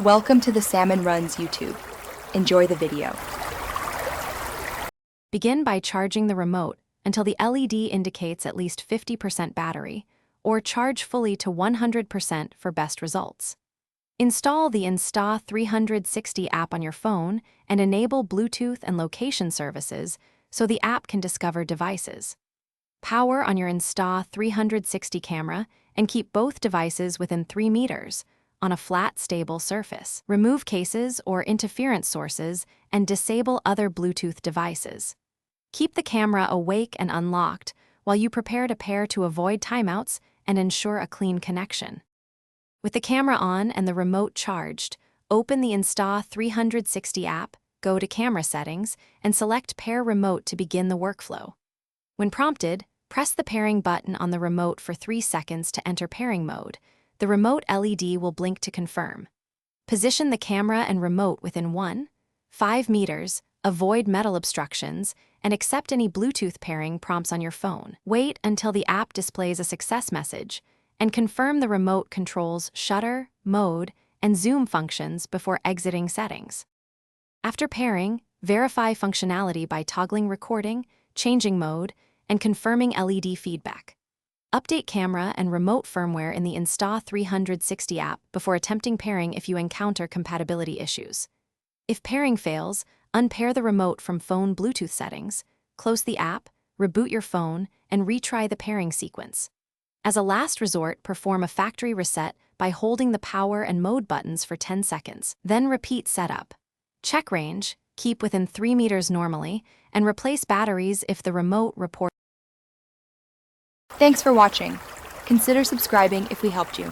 Welcome to the Salmon Runs YouTube. Enjoy the video. Begin by charging the remote until the LED indicates at least 50% battery, or charge fully to 100% for best results. Install the Insta360 app on your phone and enable Bluetooth and location services so the app can discover devices. Power on your Insta360 camera and keep both devices within 3 meters on a flat, stable surface. Remove cases or interference sources and disable other Bluetooth devices. Keep the camera awake and unlocked while you prepare to pair to avoid timeouts and ensure a clean connection. With the camera on and the remote charged, open the Insta360 app, go to Camera Settings, and select Pair Remote to begin the workflow. When prompted, press the pairing button on the remote for 3 seconds to enter pairing mode. The remote LED will blink to confirm. Position the camera and remote within 1.5 meters, avoid metal obstructions, and accept any Bluetooth pairing prompts on your phone. Wait until the app displays a success message, and confirm the remote controls shutter, mode, and zoom functions before exiting settings. After pairing, verify functionality by toggling recording, changing mode, and confirming LED feedback. Update camera and remote firmware in the Insta360 app before attempting pairing if you encounter compatibility issues. If pairing fails, unpair the remote from phone Bluetooth settings, close the app, reboot your phone, and retry the pairing sequence. As a last resort, perform a factory reset by holding the power and mode buttons for 10 seconds. Then repeat setup. Check range, keep within 3 meters normally, and replace batteries if the remote reports. Thanks for watching. Consider subscribing if we helped you.